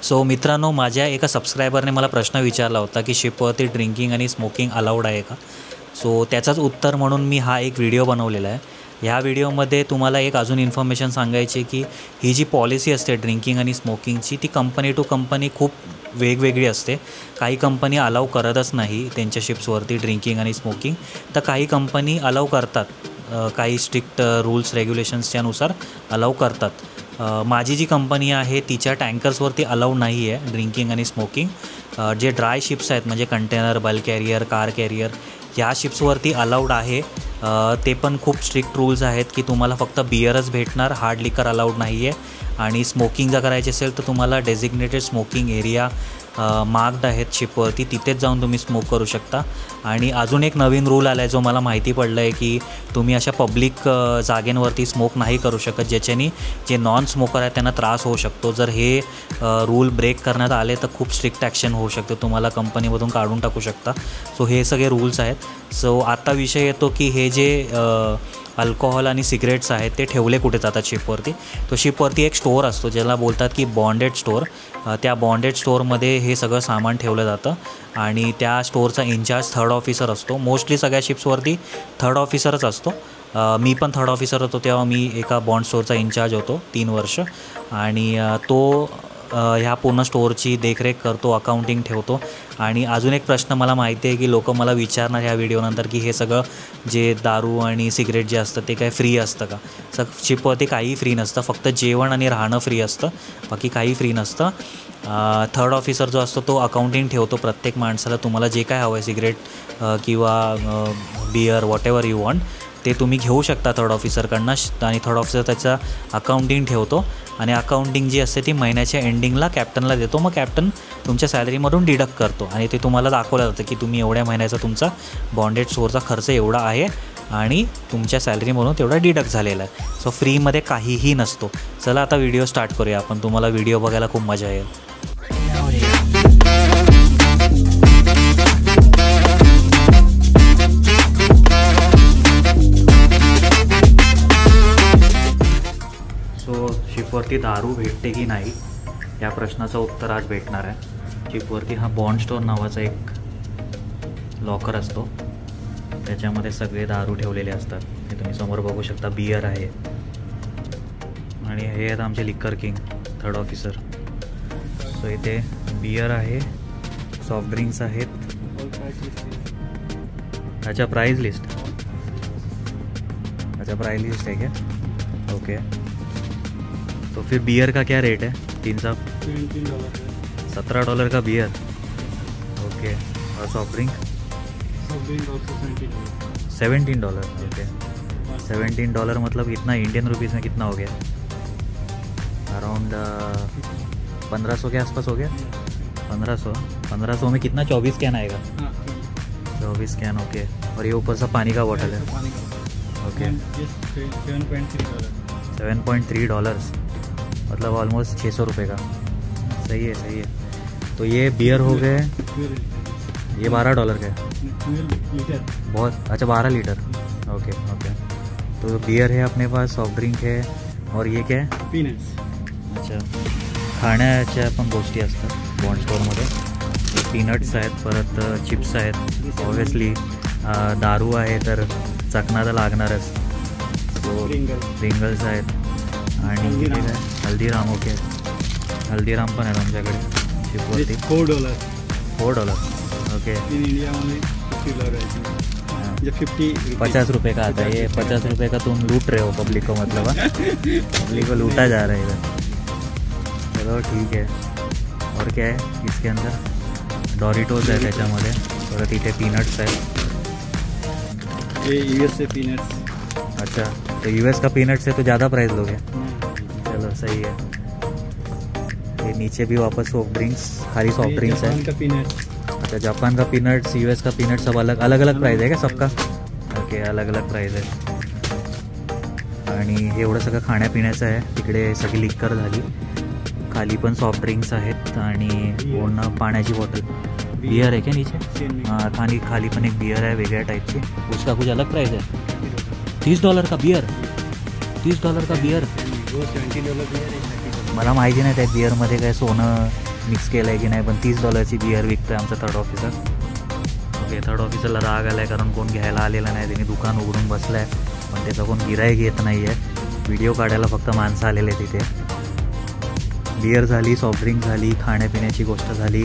सो मित्रांनो, माझ्या एका सबस्क्रायबरने मला प्रश्न विचारला होता की शिपवरती ड्रिंकिंग आणि स्मोकिंग अलाउड आहे का. सो त्याचाच उत्तर म्हणून मी हा एक व्हिडिओ बनवलेला आहे. ह्या व्हिडिओमध्ये तुम्हाला एक अजून इन्फॉर्मेशन सांगायची की ही जी पॉलिसी असते ड्रिंकिंग आणि स्मोकिंगची ती कंपनी टू कंपनी खूप वेगवेगळी असते. काही कंपनी अलाउ करतच नाही त्यांच्या शिप्सवरती ड्रिंकिंग आणि स्मोकिंग, तर काही कंपनी अलाउ करतात. काही स्ट्रिक्ट रूल्स रेग्युलेशन्सच्यानुसार अलाउ करतात. माझी जी कंपनी आहे तिच्या टँकर्सवरती अलाउ नाही आहे ड्रिंकिंग आणि स्मोकिंग. जे ड्राय शिप्स आहेत म्हणजे container, bulk carrier, car carrier या शिप्सवरती अलाउड आहे. ते पण खूप स्ट्रिक्ट रूल्स आहेत की तुम्हाला फक्त बिअरच भेटणार, हार्ड लिकर अलाउड नाही आहे. आणि स्मोकिंग जर करायची असेल तर तुम्हाला डेझिग्नेटेड स्मोकिंग एरिया मार्क्ड आहेत शिपवरती, तिथेच जाऊन तुम्ही स्मोक करू शकता. आणि अजून एक नवीन रूल आला आहे जो मला माहिती पडलं आहे की तुम्ही अशा पब्लिक जागेंवरती स्मोक नाही करू शकत, ज्याच्यानी जे नॉन स्मोकर आहेत त्यांना त्रास होऊ शकतो. जर हे रूल ब्रेक करण्यात आले तर खूप स्ट्रिक्ट ॲक्शन होऊ शकते, तुम्हाला कंपनीमधून काढून टाकू शकता. सो हे सगळे रूल्स आहेत. सो आता विषय येतो की हे जे अल्कोहोल आणि सिगरेट्स आहेत ते ठेवले कुठे जातात शिपवरती. तो शिपवरती एक स्टोअर असतो ज्याला बोलतात की बॉन्डेड स्टोअर. त्या बॉन्डेड स्टोअरमध्ये हे सगळं सामान ठेवलं जातं आणि त्या स्टोअरचा इन्चार्ज थर्ड ऑफिसर असतो. मोस्टली सगळ्या शिप्सवरती थर्ड ऑफिसरच असतो. मी पण थर्ड ऑफिसर होतो तेव्हा मी एका बॉन्ड स्टोअरचा इन्चार्ज होतो 3 वर्ष. आणि तो ह्या पूर्ण स्टोअरची देखरेख करतो, अकाउंटिंग ठेवतो. आणि अजून एक प्रश्न मला माहिती आहे की लोक मला विचारणार ह्या व्हिडिओनंतर की हे सगळं जे दारू आणि सिगरेट जे असतं ते काय फ्री असतं का. शिपवरती काही फ्री नसतं, फक्त जेवण आणि राहणं फ्री असतं, बाकी काही फ्री नसतं. थर्ड ऑफिसर जो असतो तो अकाउंटिंग ठेवतो प्रत्येक माणसाला. तुम्हाला जे काय हवं आहे सिगरेट किंवा बियर वॉटेवर यू वॉन्ट ते तुम्ही घेऊ शकता थर्ड ऑफिसरकडनं. आणि थर्ड ऑफिसर त्याचा अकाउंटिंग ठेवतो आणि अकाउंटिंग जी असते ती महिन्याच्या एंडिंगला कॅप्टनला देतो. मग कॅप्टन तुमच्या सॅलरीमधून डिडक्ट करतो आणि ते तुम्हाला दाखवलं जातं की तुम्ही एवढ्या महिन्याचा तुमचा बॉन्डेड स्टोअरचा खर्च एवढा आहे आणि तुमच्या सॅलरीमधून तेवढा डिडक्ट झालेला आहे. सो फ्रीमध्ये काहीही नसतो. चला आता व्हिडिओ स्टार्ट करूया आपण. तुम्हाला व्हिडिओ बघायला खूप मजा येईल. शिपवरती दारू भेटते की नाही या प्रश्नाचं उत्तर आज भेटणार आहे. शिपवरती हा बॉन्ड स्टोअर नावाचा एक लॉकर असतो, त्याच्यामध्ये सगळे दारू ठेवलेले असतात. हे तुम्ही समोर बघू शकता. बियर आहे आणि हे आहेत आमचे लिकर किंग थर्ड ऑफिसर. सो इथे बियर आहे, सॉफ्ट ड्रिंक्स आहेत. अच्छा, प्राइस लिस्ट. अच्छा, प्राइस लिस्ट है क्या? ओके. तो फिर बियर का क्या रेट है? $17 $17 का बियर. ओके. और सॉफ्ट ड्रिंक $17. ओके. $17 मतलब इतना इंडियन रुपीज़ में कितना हो गया? अराउंड 1500 के आसपास हो गया. 1500 में कितना? 24 कैन आएगा. 24 कैन. ओके. और ये ऊपर सा पानी का बॉटल है. ओके. $7.3 मतलब ऑलमोस्ट 600 रुपये का. सही है, सही है. तो ये बियर हो गए, ये $12 का है. बहुत अच्छा, 12 लीटर. Okay okay. तो बियर है अपने पास, सॉफ्ट ड्रिंक है और ये क्या है? पीनट्स. अच्छा, खाण्याच्या पण गोष्टी असतात बॉन्ड स्टोअरमध्ये. पीनट्स आहेत, परत चिप्स आहेत, ऑब्वियसली दारू आहे तर चकना तर लागणारच. तो रिंगल्स आहेत आणि काय हल्दीराम. ओके. हल्दीराम पण आहे आमच्याकडे शिपवरती. $4. ओके. इन इंडिया में $50 रुपये का आता है. ये $50 का तुम लूट रहे हो पब्लिक को, मतलब पब्लिक को लूटा जा रहा है इधर. चलो ठीक है. और क्या है इसके अंदर? डॉरिटोज है त्याच्यामध्ये, परत इथे पीनट्स आहेत. ये US पीनट्स. अच्छा, तो US का पीनट्स है तो ज़्यादा प्राइस लोगे. चलो सही है. ये नीचे भी वापस सॉफ्ट ड्रिंक्स, खाली सॉफ्ट ड्रिंक्स है. अच्छा, जापान का पीनट्स, US का पीनट्स सब अलग अलग प्राइस है का सबका? ओके, अलग अलग प्राइस आहे. आणि हे एवढं सगळं खाण्यापिण्याचं आहे. तिकडे सगळी लिकर झाली. खाली पण सॉफ्ट ड्रिंक्स आहेत आणि पूर्ण पाण्याची बॉटल. बियर है क्या नीचे? हाँ, खाली पण एक बियर है वेगळ्या टाईपची. उसका कुछ अलग प्राइस है. $30 का बियर. $30 का बियर. मला माहिती नाही त्या बिअरमध्ये काय सोनं मिक्स केलं आहे की नाही, पण $30 बियर विकतो आहे आमचा थर्ड ऑफिसर. ओके, थर्ड ऑफिसरला राग आला आहे कारण कोण घ्यायला आलेलं नाही, त्यांनी दुकान उघडून बसलं आहे, पण त्याचा कोण गिराईक येत नाही आहे. व्हिडिओ काढायला फक्त माणसं आलेले तिथे. बियर झाली, सॉफ्टड्रिंक झाली, खाण्यापिण्याची गोष्ट झाली,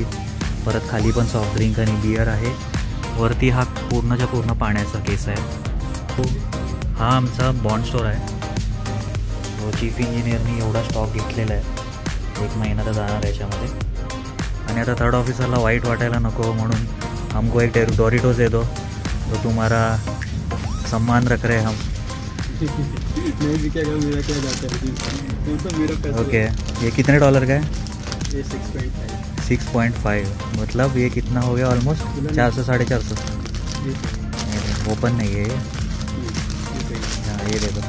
परत खाली पण सॉफ्टड्रिंक आणि बियर आहे. वरती हा पूर्णच्या पूर्ण पाण्याचा केस आहे. हा आमचा बॉन्ड स्टोर आहे. तो चीफ इंजिनियरनी एवढा स्टॉक घेतलेला आहे, 1 महिना तर जाणार याच्यामध्ये. आणि आता थर्ड ऑफिसरला वाईट वाटायला नको म्हणून हमको एक डोरिटोज दे दो, तो तुम्हारा सम्मान रख रहे हम. नहीं बिकेगा मेरा क्या जाता है, मेरा पैसा. ओके, ये कितने $, का है? ये 6.5. 6.5 मतलब ये कितना हो गया ऑलमोस्ट 400-450. ओपन नहीं है ये. हाँ, ये दे दो.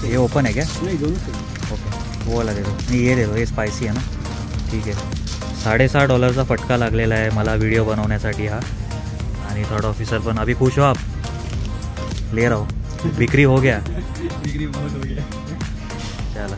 ये ओपन है क्या? नहीं, दोनों से. ओके, वो वाला दे दो. नहीं, ये दे दो, ये स्पायसी है ना. ठीक आहे. $6.5 फटका लागलेला आहे मला व्हिडिओ बनवण्यासाठी हा. आणि थर्ड ऑफिसर पण अभी खुश हो आप? ले रहा हो, बिक्री हो गया. बिक्री बहुत हो गया. चला.